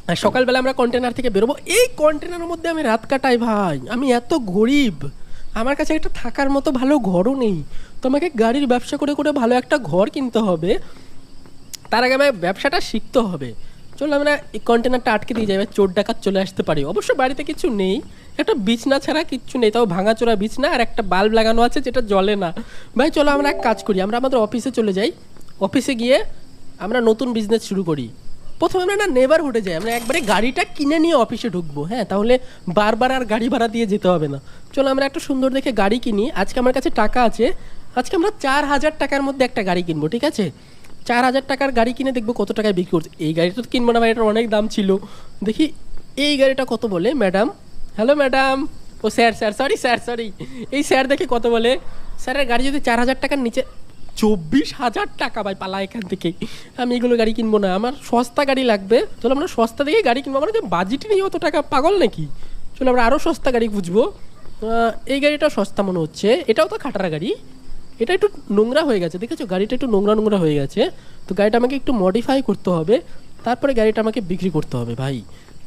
আর সকালবেলা আমরা কন্টেনার থেকে বেরোবো, এই কন্টেনারের মধ্যে আমি রাত কাটাই ভাই। আমি এত গরিব, আমার কাছে একটা থাকার মতো ভালো ঘরও নেই। তো আমাকে গাড়ির ব্যবসা করে করে ভালো একটা ঘর কিনতে হবে। তার আগে আমার ব্যবসাটা শিখতে হবে। চলো আমরা এই কন্টেনারটা আটকে দিয়ে যাই, চোর ডাকাত চলে আসতে পারি। অবশ্য বাড়িতে কিছু নেই, একটা বিছনা ছাড়া কিচ্ছু নেই, তাও ভাঙাচোরা বিছনা আর একটা বাল্ব লাগানো আছে যেটা জ্বলে না। ভাই চলো আমরা এক কাজ করি, আমরা আমাদের অফিসে চলে যাই। অফিসে গিয়ে আমরা নতুন বিজনেস শুরু করি। প্রথমে আমরা না নেবারহুডে যাই, আমরা একবারে গাড়িটা কিনে নিয়ে অফিসে ঢুকবো। হ্যাঁ, তাহলে বারবার আর গাড়ি ভাড়া দিয়ে যেতে হবে না। চলো আমরা একটা সুন্দর দেখে গাড়ি কিনি। আজকে আমার কাছে টাকা আছে, আজকে আমরা 4,000 টাকার মধ্যে একটা গাড়ি কিনবো, ঠিক আছে? 4,000 টাকার গাড়ি কিনে দেখবো কত টাকায় বিক্রি করছে। এই গাড়িটা তো কিনবো না ভাই, এটার অনেক দাম ছিল। দেখি এই গাড়িটা কত বলে। ম্যাডাম, হ্যালো ম্যাডাম, ও স্যার, সরি, এই স্যার দেখে কত বলে। স্যারের গাড়ি যদি 4,000 টাকার নিচে, 24,000 টাকা ভাই, পালা এখান থেকে। আমি এগুলো গাড়ি কিনবো না, আমার সস্তা গাড়ি লাগবে। চলো আমরা সস্তা দেখে গাড়ি কিনবো, আমার বাজেটই নেই অত টাকা, পাগল নাকি? চলো আমরা আরও সস্তা গাড়ি খুঁজবো। এই গাড়িটা সস্তা মনে হচ্ছে, এটাও তো খাটারা গাড়ি। এটা একটু নোংরা হয়ে গেছে, দেখেছো? গাড়িটা একটু নোংরা নোংরা হয়ে গেছে। তো গাড়িটা আমাকে একটু মডিফাই করতে হবে, তারপরে গাড়িটা আমাকে বিক্রি করতে হবে ভাই।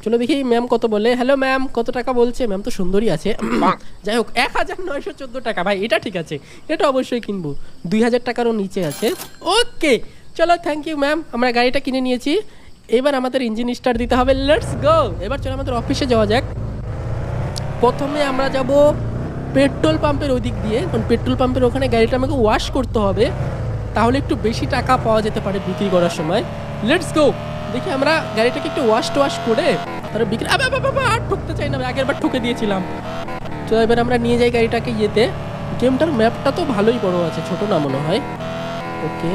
চলো দেখি ম্যাম কত বলে। হ্যালো ম্যাম, কত টাকা বলছে? ম্যাম তো সুন্দরই আছে। যাই হোক, 1,914 টাকা ভাই, এটা ঠিক আছে, এটা অবশ্যই কিনবো। 2,000 টাকারও নিচে আছে। ওকে, চলো থ্যাংক ইউ ম্যাম, আমরা গাড়িটা কিনে নিয়েছি। এবার আমাদের ইঞ্জিন স্টার্ট দিতে হবে, লেটস গো। এবার চলো আমাদের অফিসে যাওয়া যাক। প্রথমে আমরা যাব পেট্রোল পাম্পের ওই দিক দিয়ে, কারণ পেট্রোল পাম্পের ওখানে গাড়িটা আমাকে ওয়াশ করতে হবে, তাহলে একটু বেশি টাকা পাওয়া যেতে পারে বিক্রি করার সময়। লেটস গো, দেখি আমরা গাড়িটাকে একটু ওয়াশ করে তারপর বিক্রি। আর ঠুকতে চাই না, আগের বার ঠুকে দিয়েছিলাম। তো এবার আমরা নিয়ে যাই গাড়িটাকে ইয়েতে। গেমটার ম্যাপটা তো ভালোই বড় আছে, ছোট না মনে হয়। ওকে,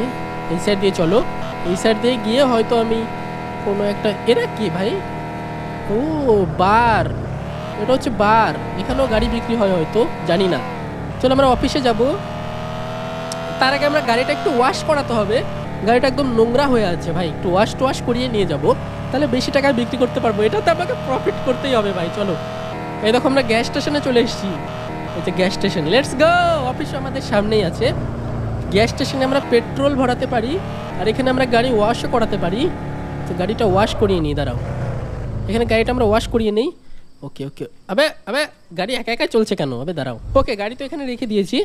এই সাইড দিয়ে চলো। এই সাইড দিয়ে গিয়ে হয়তো আমি কোনো একটা, এরা কি ভাই? ও বার, এটা হচ্ছে বার, এখানেও গাড়ি বিক্রি হয় হয়তো, জানি না। চলো আমরা অফিসে যাব। তার আগে আমরা গাড়িটা একটু ওয়াশ করাতে হবে, গাড়িটা একদম নোংরা হয়ে আছে ভাই, একটু ওয়াশ করিয়ে নিয়ে যাব, তাহলে বেশি টাকায় বিক্রি করতে পারবো। এটাতে আমাকে প্রফিট করতেই হবে ভাই। চলো, এই দেখো আমরা গ্যাস স্টেশনে চলে এসেছি। এই যে gas station, let's go. Office আমাদের সামনেই আছে। গ্যাস স্টেশনে আমরা পেট্রোল ভরাতে পারি, আর এখানে আমরা গাড়ি ওয়াশও করাতে পারি। তো গাড়িটা ওয়াশ করিয়ে নিই, দাঁড়াও, এখানে গাড়িটা আমরা ওয়াশ করিয়ে নিই। ওকে ওকে, আবে আবে, গাড়ি একা একা চলছে কেন? আবে দাঁড়াও। ওকে, গাড়ি তো এখানে রেখে দিয়েছি।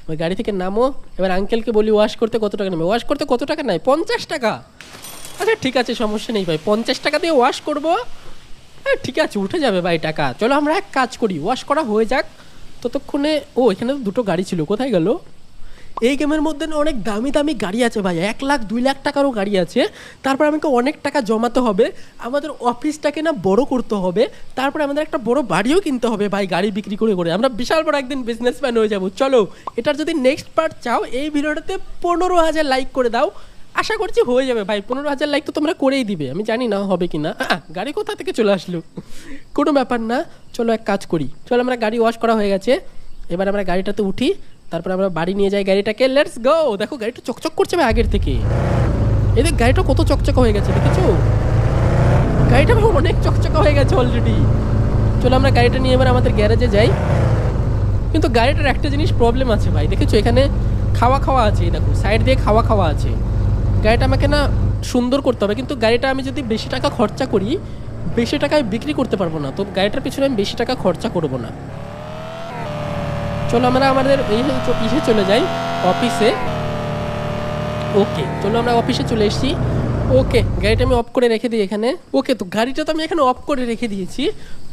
ওই গাড়ি থেকে নামো। এবার আঙ্কেলকে বলি ওয়াশ করতে কত টাকা নেবে। ওয়াশ করতে কত টাকা নেয়? 50 টাকা। আচ্ছা ঠিক আছে, সমস্যা নেই ভাই, 50 টাকা দিয়ে ওয়াশ করবো। হ্যাঁ ঠিক আছে, উঠে যাবে ভাই টাকা। চলো আমরা এক কাজ করি, ওয়াশ করা হয়ে যাক ততক্ষণে। ও, এখানে তো দুটো গাড়ি ছিল, কোথায় গেল? এই গেমের মধ্যে না অনেক দামি দামি গাড়ি আছে ভাই, 1 লাখ 2 লাখ টাকারও গাড়ি আছে। তারপর আমাকে অনেক টাকা জমাতে হবে, আমাদের অফিসটাকে না বড় করতে হবে, তারপরে আমাদের একটা বড় বাড়িও কিনতে হবে ভাই। গাড়ি বিক্রি করে করে আমরা বিশাল বড় একদিন বিজনেসম্যান হয়ে যাব। চলো, এটার যদি নেক্সট পার্ট চাও, এই ভিডিওটাতে 15,000 লাইক করে দাও। আশা করছি হয়ে যাবে ভাই, 15,000 লাইক তো তোমরা করেই দিবে, আমি জানি না হবে কি না। গাড়ি কোথা থেকে চলে আসলো, কোনো ব্যাপার না। চলো এক কাজ করি, চলো আমরা গাড়ি ওয়াশ করা হয়ে গেছে, এবার আমরা গাড়িটাতে উঠি, তারপর আমরা বাড়ি নিয়ে যাই গাড়িটাকে। Let's go. দেখো গাড়িটা চকচক করছে ভাই আগের থেকে, এদের গাড়িটা কত চকচক হয়ে গেছে, দেখেছো? গাড়িটা অনেক চকচক হয়ে গেছে অলরেডি। চলো আমরা গাড়িটা নিয়ে এবার আমাদের গ্যারেজে যাই। কিন্তু গাড়িটার একটা জিনিস প্রবলেম আছে ভাই, দেখেছো? এখানে খাওয়া আছে, দেখো সাইড দিয়ে খাওয়া আছে। গাড়িটা আমাকে না সুন্দর করতে হবে, কিন্তু গাড়িটা আমি যদি বেশি টাকা খরচা করি, বেশি টাকায় বিক্রি করতে পারবো না। তো গাড়িটার পিছনে আমি বেশি টাকা খরচা করবো না। চলো আমরা আমাদের ইসে চলে যাই, অফিসে। ওকে, চলো আমরা অফিসে চলে এসেছি। ওকে, গাড়িটা আমি অফ করে রেখে দিই এখানে। ওকে, তো গাড়িটা তো আমি এখানে অফ করে রেখে দিয়েছি।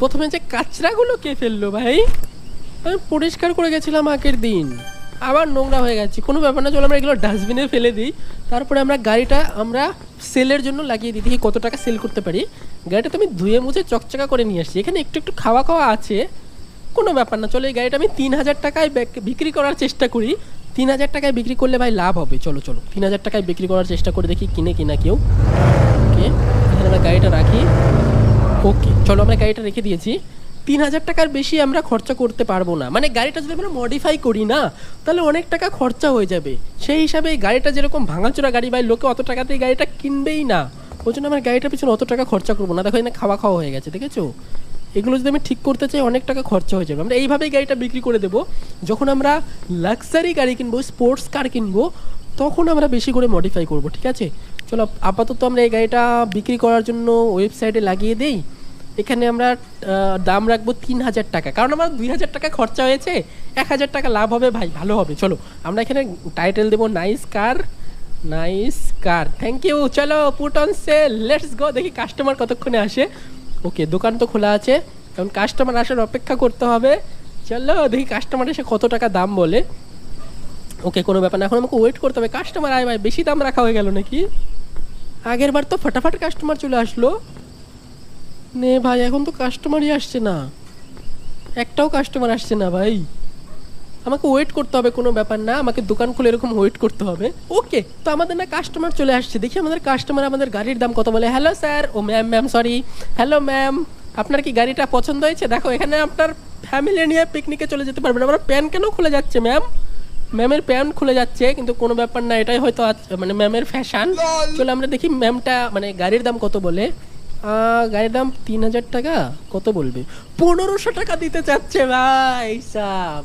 প্রথমে যে কাঁচরাগুলো কে ফেললো ভাই? আমি পরিষ্কার করে গেছিলাম আগের দিন, আবার নোংরা হয়ে গেছে। কোনো ব্যাপার না, চলো আমরা এগুলো ডাস্টবিনে ফেলে দিই। তারপরে আমরা গাড়িটা আমরা সেলের জন্য লাগিয়ে দিই, দেখি কত টাকা সেল করতে পারি। গাড়িটা তো আমি ধুয়ে মুছে চকচকা করে নিয়ে আসছি, এখানে একটু একটু খাওয়া আছে, কোনো ব্যাপার না। চলো এই গাড়িটা আমি 3,000 টাকায় বিক্রি করার চেষ্টা করি। 3,000 টাকায় বিক্রি করলে ভাই লাভ হবে। চলো 3,000 টাকায় বিক্রি করার চেষ্টা করে দেখি কিনা কেউ। ওকে, এখানে আমরা গাড়িটা রাখি। ওকে, চলো আমরা গাড়িটা রেখে দিয়েছি। 3,000 টাকার বেশি আমরা খরচা করতে পারবো না, মানে গাড়িটা যদি আমরা মডিফাই করি না, তাহলে অনেক টাকা খরচা হয়ে যাবে। সেই হিসাবে এই গাড়িটা যেরকম ভাঙাচোরা গাড়ি ভাই, লোকে অত টাকাতে এই গাড়িটা কিনবেই না। ওই জন্য আমার গাড়িটার পিছনে অত টাকা খরচা করবো না। দেখো এখানে খাওয়া হয়ে গেছে, দেখেছো? এগুলো যদি আমি ঠিক করতে চাই, অনেক টাকা খরচা হয়ে যাবে। আমরা এইভাবেই গাড়িটা বিক্রি করে দেবো। যখন আমরা লাক্সারি গাড়ি কিনবো, স্পোর্টস কার কিনবো, তখন আমরা বেশি করে মডিফাই করব, ঠিক আছে? চলো আপাতত আমরা এই গাড়িটা বিক্রি করার জন্য ওয়েবসাইটে লাগিয়ে দেই। এখানে আমরা দাম রাখবো 3,000 টাকা, কারণ আমার 2,000 টাকা খরচা হয়েছে, 1,000 টাকা লাভ হবে ভাই, ভালো হবে। চলো আমরা এখানে টাইটেল দেবো nice car, nice car, thank you. চলো put on sale, let's go. দেখি কাস্টমার কতক্ষণে আসে। ওকে, দোকান তো খোলা আছে, কারণ কাস্টমার আসার অপেক্ষা করতে হবে। চলো দেখি কাস্টমার এসে কত টাকা দাম বলে। ওকে, কোনো ব্যাপার না, এখন আমাকে ওয়েট করতে হবে। কাস্টমার আয় ভাই, বেশি দাম রাখা হয়ে গেল নাকি? আগের বার তো ফটাফট কাস্টমার চলে আসলো। নে ভাই, এখন তো কাস্টমারই আসছে না, একটাও কাস্টমার আসছে না ভাই। আমাকে ওয়েট করতে হবে, কোনো ব্যাপার না, আমাকে দোকান খুলে এরকম ওয়েট করতে হবে। ওকে, তো আমাদের না কাস্টমার চলে আসছে, দেখি আমাদের কাস্টমার আমাদের গাড়ির দাম কত বলে। Hello sir, oh ma'am, ma'am sorry, hello ma'am, আপনার কি গাড়িটা পছন্দ হয়েছে? দেখো এখানে আপনার ফ্যামিলি নিয়ে পিকনিকে চলে যেতে পারবেন। আমার প্যান কেন খুলে যাচ্ছে ম্যাম? ম্যামের প্যান্ট খুলে যাচ্ছে, কিন্তু কোনো ব্যাপার না, এটাই হয়তো মানে ম্যামের ফ্যাশন। চলো আমরা দেখি ম্যামটা মানে গাড়ির দাম কত বলে। গাড়ির দাম 3,000 টাকা, কত বলবে? 1,500 টাকা দিতে চাচ্ছে ভাই সাব,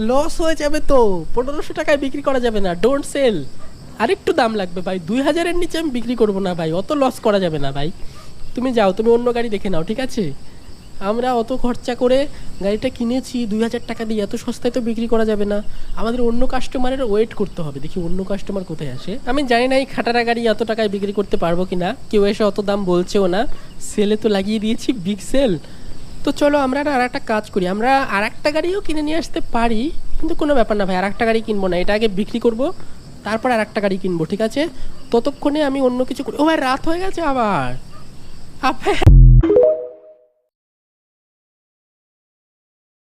লস হয়ে যাবে তো। 1,500 টাকায় বিক্রি করা যাবে না, ডোন্ট সেল। আরেকটু দাম লাগবে ভাই, 2,000-এর নিচে আমি বিক্রি করবো না ভাই, অত লস করা যাবে না ভাই। তুমি যাও, তুমি অন্য গাড়ি দেখে নাও, ঠিক আছে? আমরা অত খরচা করে গাড়িটা কিনেছি 2,000 টাকা দিয়ে, এত সস্তায় তো বিক্রি করা যাবে না, আমাদের অন্য কাস্টমারের ওয়েট করতে হবে। দেখি অন্য কাস্টমার কোথায় আসে। আমি জানি না এই খাটারা গাড়ি এত টাকায় বিক্রি করতে পারবো কি না, কেউ এসে অত দাম বলছেও না। সেলে তো লাগিয়ে দিয়েছি, বিগ সেল। তো চলো আমরা আর একটা কাজ করি, আমরা আর একটা গাড়িও কিনে নিয়ে আসতে পারি, কিন্তু কোনো ব্যাপার না ভাই, আর একটা গাড়ি কিনবো না, এটা আগে বিক্রি করব, তারপর আর একটা গাড়ি কিনবো, ঠিক আছে? ততক্ষণে আমি অন্য কিছু করি। ও ভাই, রাত হয়ে গেছে আবার।